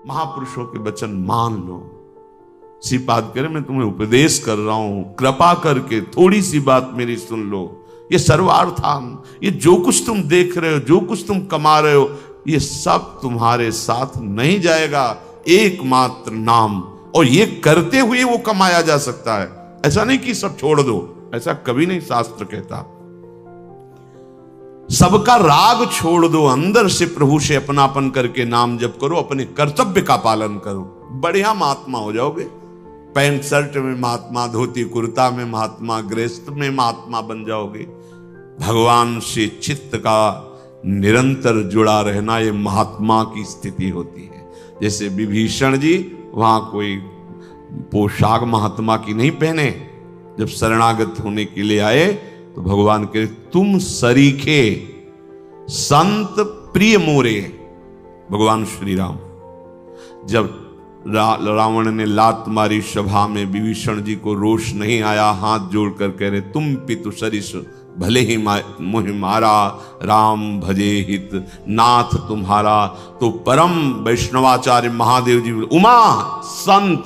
महापुरुषों के वचन मान लो। श्रीपाद कह रहे मैं तुम्हें उपदेश कर रहा हूं, कृपा करके थोड़ी सी बात मेरी सुन लो। ये सर्वार्थान, ये जो कुछ तुम देख रहे हो, जो कुछ तुम कमा रहे हो, ये सब तुम्हारे साथ नहीं जाएगा। एकमात्र नाम, और ये करते हुए वो कमाया जा सकता है। ऐसा नहीं कि सब छोड़ दो, ऐसा कभी नहीं शास्त्र कहता। सबका राग छोड़ दो, अंदर से प्रभु से अपनापन करके नाम जप करो, अपने कर्तव्य का पालन करो, बढ़िया महात्मा हो जाओगे। पैंट शर्ट में महात्मा, धोती कुर्ता में महात्मा, गृहस्थ में महात्मा बन जाओगे। भगवान से चित्त का निरंतर जुड़ा रहना, ये महात्मा की स्थिति होती है। जैसे विभीषण जी वहां कोई पोशाक महात्मा की नहीं पहने, जब शरणागत होने के लिए आए तो भगवान के तुम सरीखे संत प्रिय मोरे। भगवान श्री राम जब रावण ने लात मारी सभा में, विभीषण जी को रोष नहीं आया, हाथ जोड़कर कह रहे तुम पितु सरिस भले ही मोहि मारा, राम भजे हित नाथ तुम्हारा। तो परम वैष्णवाचार्य महादेव जी उमा संत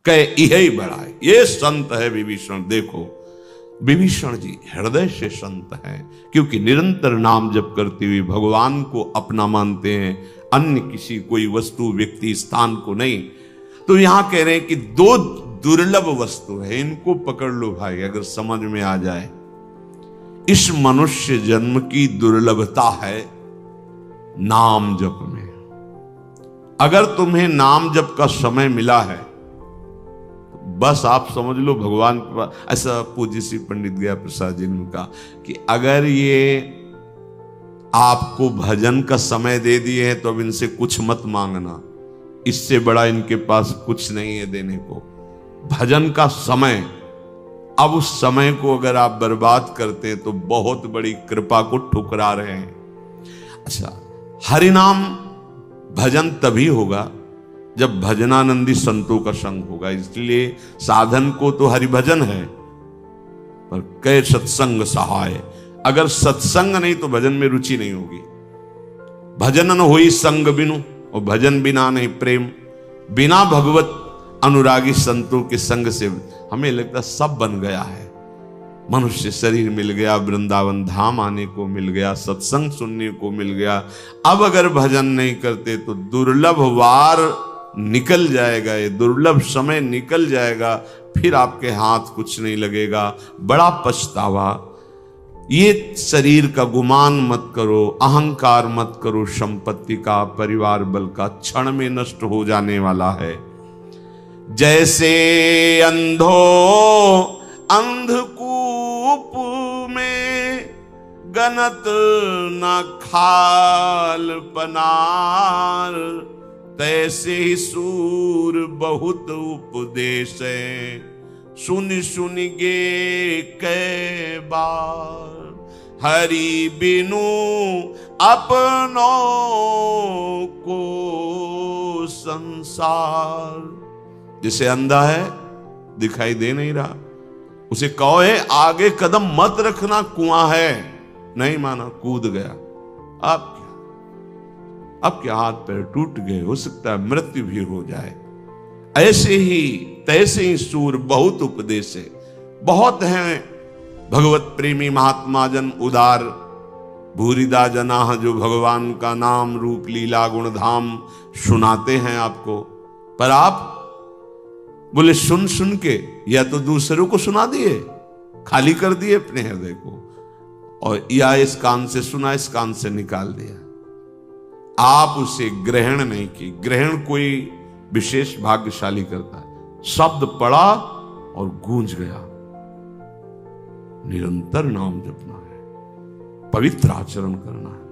कह यही बड़ा है, ये संत है विभीषण। देखो विभीषण जी हृदय से संत हैं, क्योंकि निरंतर नाम जप करते हुए भगवान को अपना मानते हैं, अन्य किसी कोई वस्तु व्यक्ति स्थान को नहीं। तो यहां कह रहे हैं कि दो दुर्लभ वस्तु है, इनको पकड़ लो भाई, अगर समझ में आ जाए। इस मनुष्य जन्म की दुर्लभता है नाम जप में। अगर तुम्हें नाम जप का समय मिला है, बस आप समझ लो भगवान के पास। ऐसा पूज्य श्री पंडित गया प्रसाद जी ने कहा कि अगर ये आपको भजन का समय दे दिए हैं तो अब इनसे कुछ मत मांगना, इससे बड़ा इनके पास कुछ नहीं है देने को। भजन का समय, अब उस समय को अगर आप बर्बाद करते हैं तो बहुत बड़ी कृपा को ठुकरा रहे हैं। अच्छा, हरिनाम भजन तभी होगा जब भजनानंदी संतों का संग होगा। इसलिए साधन को तो हरिभजन है, पर कै सत्संग सहाय। अगर सत्संग नहीं तो भजन में रुचि नहीं होगी। भजन न होई संग बिनु, और भजन बिना नहीं प्रेम। बिना भगवत अनुरागी संतों के संग से हमें लगता सब बन गया है। मनुष्य शरीर मिल गया, वृंदावन धाम आने को मिल गया, सत्संग सुनने को मिल गया। अब अगर भजन नहीं करते तो दुर्लभ वार निकल जाएगा, ये दुर्लभ समय निकल जाएगा, फिर आपके हाथ कुछ नहीं लगेगा, बड़ा पछतावा। ये शरीर का गुमान मत करो, अहंकार मत करो, संपत्ति का, परिवार बल का क्षण में नष्ट हो जाने वाला है। जैसे अंधो अंधकूप में गनत न खाल पनार, तैसे ही सूर बहुत उपदेश सुन सुन गे कै बार। हरि बिनु अपनों को संसार। जिसे अंधा है, दिखाई दे नहीं रहा, उसे कहो है आगे कदम मत रखना, कुआं है, नहीं माना, कूद गया। अब क्या हाथ पैर टूट गए, हो सकता है मृत्यु भी हो जाए। ऐसे ही तैसे ही सूर बहुत उपदेश है। बहुत हैं भगवत प्रेमी महात्मा जन उदार, भूरिदा जना जो भगवान का नाम रूप लीला गुण धाम सुनाते हैं आपको, पर आप बोले सुन सुन के या तो दूसरों को सुना दिए, खाली कर दिए अपने हृदय को, और या इस कान से सुना, इस कान से निकाल दिया। आप उसे ग्रहण नहीं की। ग्रहण कोई विशेष भाग्यशाली करता है। शब्द पड़ा और गूंज गया। निरंतर नाम जपना है, पवित्र आचरण करना है।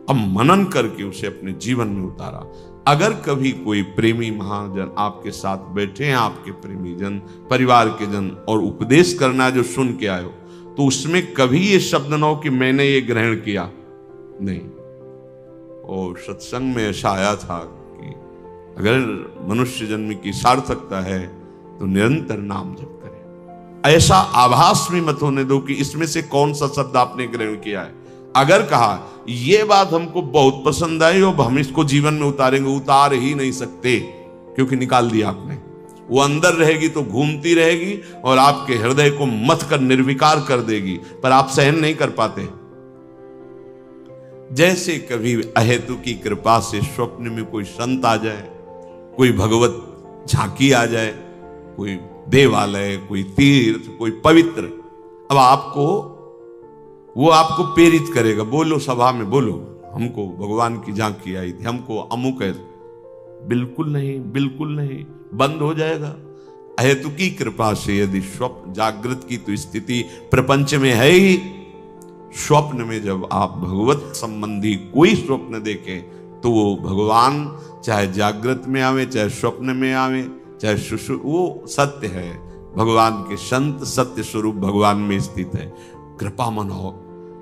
अब मनन करके उसे अपने जीवन में उतारा। अगर कभी कोई प्रेमी महाजन आपके साथ बैठे हैं, आपके प्रेमी जन, परिवार के जन, और उपदेश करना है जो सुन के आए हो, तो उसमें कभी ये शब्द न हो कि मैंने ये ग्रहण किया, नहीं। और सत्संग में ऐसा आया था कि अगर मनुष्य जन्म की सार्थकता है तो निरंतर नाम जप करें। ऐसा आभास भी मत होने दो कि इसमें से कौन सा शब्द आपने ग्रहण किया है। अगर कहा ये बात हमको बहुत पसंद आई और हम इसको जीवन में उतारेंगे, उतार ही नहीं सकते, क्योंकि निकाल दिया आपने। वो अंदर रहेगी तो घूमती रहेगी और आपके हृदय को मथ कर निर्विकार कर देगी, पर आप सहन नहीं कर पाते। जैसे कभी अहेतु की कृपा से स्वप्न में कोई संत आ जाए, कोई भगवत झांकी आ जाए, कोई देवालय, कोई तीर्थ, कोई पवित्र, अब वो आपको प्रेरित करेगा, बोलो सभा में बोलो, हमको भगवान की झांकी आई थी, हमको अमुक है। बिल्कुल नहीं, बिल्कुल नहीं, बंद हो जाएगा। अहेतु की कृपा से यदि स्वप्न, जागृत की तो स्थिति प्रपंच में है ही, स्वप्न में जब आप भगवत संबंधी कोई स्वप्न देखें तो वो भगवान चाहे जागृत में आवे, चाहे स्वप्न में आवे, चाहे वो सत्य है। भगवान के संत सत्य स्वरूप भगवान में स्थित है। कृपा मनाओ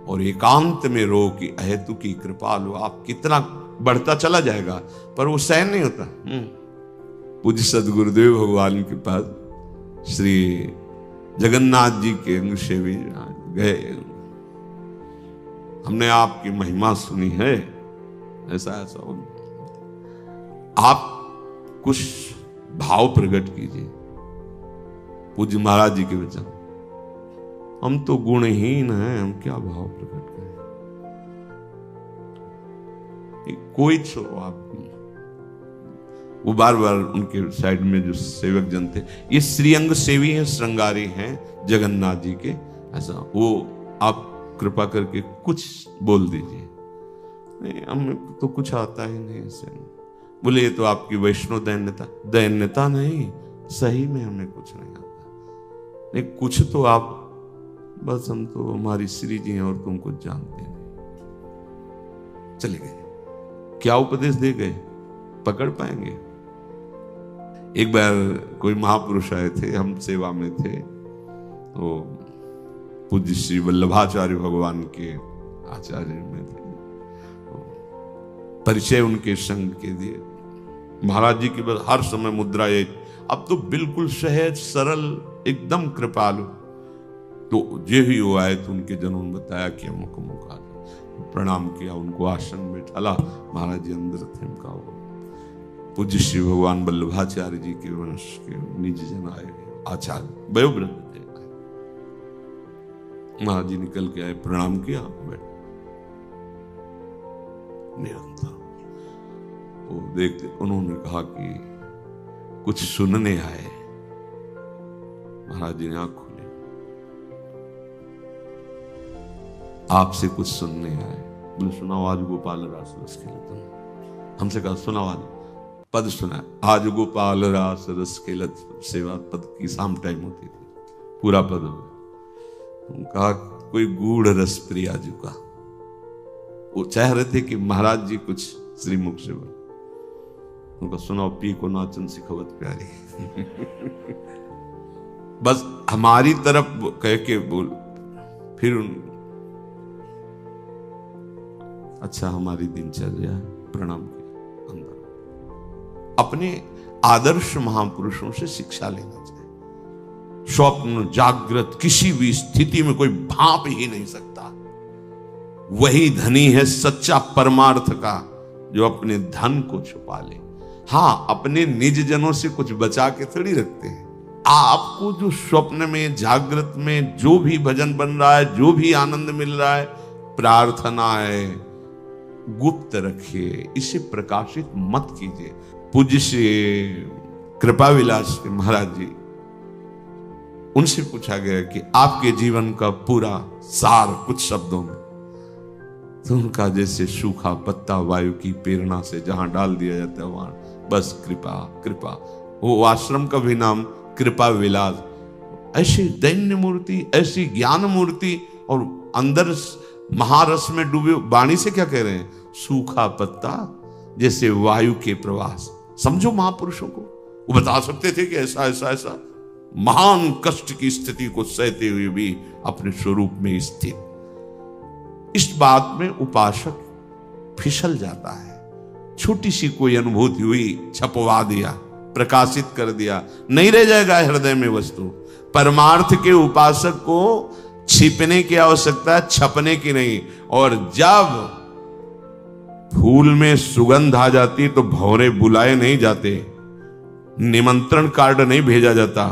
और एकांत में रो कि अहेतु की कृपा लो। आप कितना बढ़ता चला जाएगा, पर वो सहन नहीं होता। पूज्य सदगुरुदेव भगवान के पास श्री जगन्नाथ जी के अंग सेवी गए, हमने आपकी महिमा सुनी है, ऐसा ऐसा हो, आप कुछ भाव प्रकट कीजिए। पूज्य महाराज जी के वचन, हम तो गुणहीन हैं, हम क्या भाव प्रकट करें। कोई छो आप, वो बार बार उनके साइड में जो सेवक जन थे, ये श्रीअंग सेवी हैं, श्रृंगारी हैं जगन्नाथ जी के, ऐसा वो आप कृपा करके कुछ बोल दीजिए। नहीं, हमें तो कुछ आता ही नहीं ऐसे। बोले ये तो आपकी वैष्णव दैन्यता। दैन्यता नहीं, सही में हमें कुछ नहीं आता। नहीं, कुछ तो आप, बस हम तो हमारी श्री जी हैं और तुम कुछ जानते नहीं। चले गए। क्या उपदेश दे गए, पकड़ पाएंगे? एक बार कोई महापुरुष आए थे, हम सेवा में थे, तो पूज्य श्री वल्लभाचार्य भगवान के आचार्य में थे, परिचय उनके संग के दिए। महाराज जी की बस हर समय मुद्रा एक, अब तो बिल्कुल सहज सरल एकदम कृपालु। तो जे भी वो आए तो उनके जनों ने बताया कि अमुक अमुक आ, प्रणाम किया, उनको आसन में ढाला। महाराज जी अंदर थे, उनका वो पूज्य श्री भगवान वल्लभाचार्य जी के वंश के निज जन आए, आचार्य वयोवृद्ध थे। महाराज जी निकल के आए, प्रणाम किया, बैठ निरंतर वो देखते। उन्होंने कहा कि कुछ सुनने आए। महाराज जी ने आंख खोली, आपसे कुछ सुनने आए। बोले सुनाओ। आज गोपाल रास रस खेलत। हमसे कहा सुनाओ, आज पद सुना। आज गोपाल रास रस खेलत, सेवा पद की शाम टाइम होती थी, पूरा पद हो। कहा कोई गूढ़ रस प्रिया जी का, वो चाह रहे थे कि महाराज जी कुछ श्रीमुख से बोले। उनका सुनाओ, पी को नाचन सिखवत प्यारी। बस हमारी तरफ कह के बोल, फिर अच्छा हमारी दिनचर्या, प्रणाम किया, अंदर। अपने आदर्श महापुरुषों से शिक्षा लेना चाहिए। स्वप्न जागृत किसी भी स्थिति में कोई भाप ही नहीं सकता। वही धनी है सच्चा परमार्थ का, जो अपने धन को छुपा ले। हाँ, अपने निज जनों से कुछ बचा के थोड़ी रखते हैं। आपको जो स्वप्न में जागृत में जो भी भजन बन रहा है, जो भी आनंद मिल रहा है, प्रार्थना है, गुप्त रखिए, इसे प्रकाशित मत कीजिए। पूज्य श्री कृपा विलास के महाराज जी, उनसे पूछा गया कि आपके जीवन का पूरा सार कुछ शब्दों में। तो उनका जैसे सूखा पत्ता वायु की प्रेरणा से जहां डाल दिया जाता है वहां बस कृपा कृपा। वो आश्रम का भी नाम कृपा विलास। ऐसी दैन्य मूर्ति, ऐसी ज्ञान मूर्ति, और अंदर महारस में डूबे। वाणी से क्या कह रहे हैं? सूखा पत्ता जैसे वायु के प्रवास। समझो महापुरुषों को, वो बता सकते थे कि ऐसा ऐसा ऐसा महान कष्ट की स्थिति को सहते हुए भी अपने स्वरूप में स्थित। इस बात में उपासक फिसल जाता है। छोटी सी कोई अनुभूति हुई, छपवा दिया, प्रकाशित कर दिया, नहीं रह जाएगा हृदय में वस्तु। परमार्थ के उपासक को छिपने की आवश्यकता है, छपने की नहीं। और जब फूल में सुगंध आ जाती तो भौरे बुलाए नहीं जाते, निमंत्रण कार्ड नहीं भेजा जाता,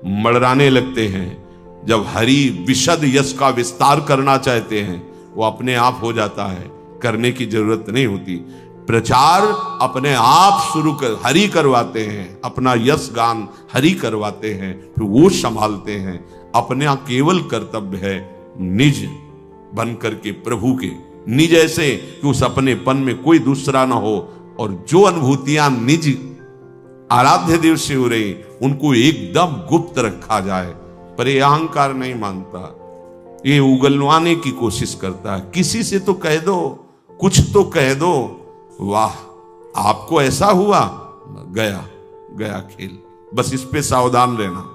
मड़राने लगते हैं। जब हरि विशद यश का विस्तार करना चाहते हैं वो अपने आप हो जाता है, करने की जरूरत नहीं होती। प्रचार अपने आप शुरू कर हरि करवाते हैं, अपना यश गान हरि करवाते हैं, फिर वो संभालते हैं। अपना केवल कर्तव्य है निज बन करके प्रभु के, निज ऐसे कि उस अपनेपन में कोई दूसरा ना हो, और जो अनुभूतियां निज आराध्य देव से हो रही उनको एकदम गुप्त रखा जाए। पर ये अहंकार नहीं मानता, ये उगलवाने की कोशिश करता है। किसी से तो कह दो, कुछ तो कह दो, वाह आपको ऐसा हुआ, गया गया खेल। बस इस पे सावधान रहना।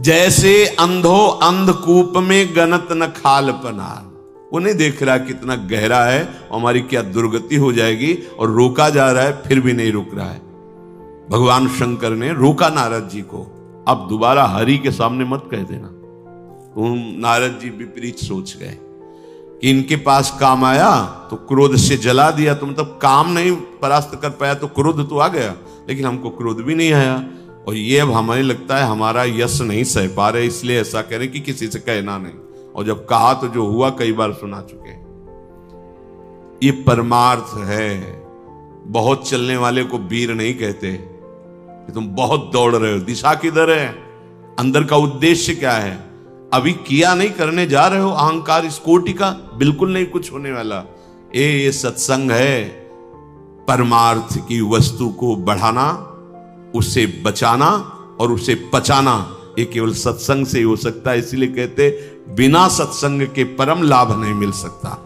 जैसे अंधो अंधकूप में गनत न खाल पनार, वो नहीं देख रहा कितना गहरा है, हमारी क्या दुर्गति हो जाएगी, और रोका जा रहा है फिर भी नहीं रुक रहा है। भगवान शंकर ने रोका नारद जी को, अब दोबारा हरि के सामने मत कह देना। तुम नारद जी विपरीत सोच गए कि इनके पास काम आया तो क्रोध से जला दिया, तो मतलब काम नहीं परास्त कर पाया तो क्रोध तो आ गया, लेकिन हमको क्रोध भी नहीं आया। और ये अब हमें लगता है हमारा यश नहीं सह पा रहे, इसलिए ऐसा कह रहे कि किसी से कहना नहीं। और जब कहा तो जो हुआ कई बार सुना चुके। ये परमार्थ है। बहुत चलने वाले को वीर नहीं कहते कि तुम बहुत दौड़ रहे हो, दिशा किधर है, अंदर का उद्देश्य क्या है, अभी किया नहीं, करने जा रहे हो। अहंकार इस कोटि का बिल्कुल नहीं कुछ होने वाला। ये सत्संग है परमार्थ की वस्तु को बढ़ाना, उसे बचाना और उसे पचाना। ये केवल सत्संग से ही हो सकता है। इसीलिए कहते बिना सत्संग के परम लाभ नहीं मिल सकता।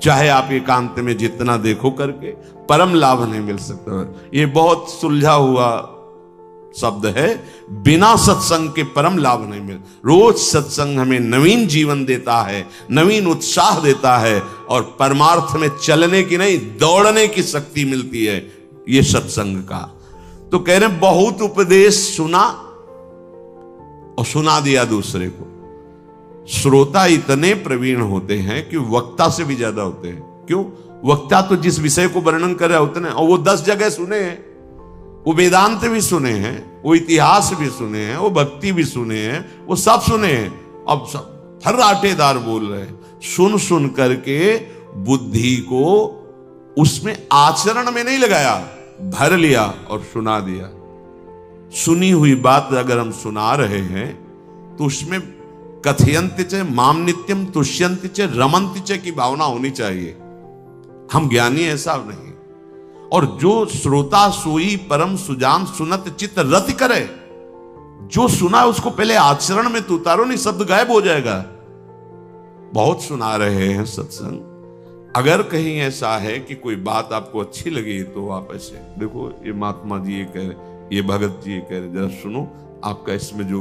चाहे आप एकांत में जितना देखो करके, परम लाभ नहीं मिल सकता। ये बहुत सुलझा हुआ शब्द है, बिना सत्संग के परम लाभ नहीं मिल। रोज सत्संग हमें नवीन जीवन देता है, नवीन उत्साह देता है, और परमार्थ में चलने की नहीं दौड़ने की शक्ति मिलती है ये सत्संग का। तो कह रहे बहुत उपदेश सुना और सुना दिया दूसरे को। श्रोता इतने प्रवीण होते हैं कि वक्ता से भी ज्यादा होते हैं। क्यों? वक्ता तो जिस विषय को वर्णन कर रहा है उतने, और वो 10 जगह सुने हैं, वो वेदांत भी सुने हैं, वो इतिहास भी सुने हैं, वो भक्ति भी सुने हैं, वो सब सुने हैं। अब सब फर्राटेदार बोल रहे हैं। सुन सुन करके बुद्धि को उसमें आचरण में नहीं लगाया, भर लिया और सुना दिया। सुनी हुई बात अगर हम सुना रहे हैं तो उसमें कथयन्ति च माम नित्यम तुष्यन्ति च रमन्ति च की भावना होनी चाहिए। हम ज्ञानी ऐसा नहीं। और जो श्रोता सोई परम सुजान सुनत चित्त रति करे, जो सुना उसको पहले आचरण में तो उतारो, नहीं शब्द गायब हो जाएगा। बहुत सुना रहे हैं सत्संग, अगर कहीं ऐसा है कि कोई बात आपको अच्छी लगी तो आप ऐसे देखो, ये महात्मा जी ये कह रहे, ये भगत जी ये कह रहे, जरा सुनो, आपका इसमें जो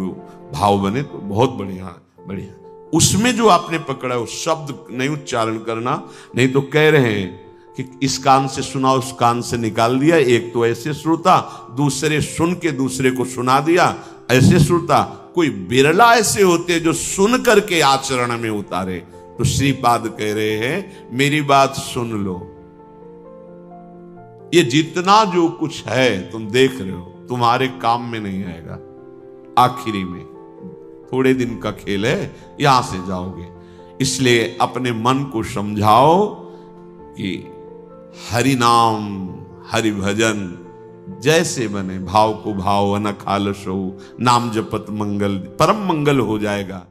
भाव बने तो बहुत बढ़िया बढ़िया। उसमें जो आपने पकड़ा है उस शब्द नहीं उच्चारण करना, नहीं तो कह रहे हैं कि इस कान से सुना उस कान से निकाल दिया। एक तो ऐसे श्रोता, दूसरे सुन के दूसरे को सुना दिया, ऐसे श्रोता। कोई बिरला ऐसे होते जो सुन करके आचरण में उतारे। तो श्रीपाद कह रहे हैं मेरी बात सुन लो, ये जितना जो कुछ है तुम देख रहे हो तुम्हारे काम में नहीं आएगा, आखिरी में थोड़े दिन का खेल है, यहां से जाओगे। इसलिए अपने मन को समझाओ कि हरि नाम हरि भजन जैसे बने, भाव को भाव अनखालस हो, नाम जपत मंगल, परम मंगल हो जाएगा।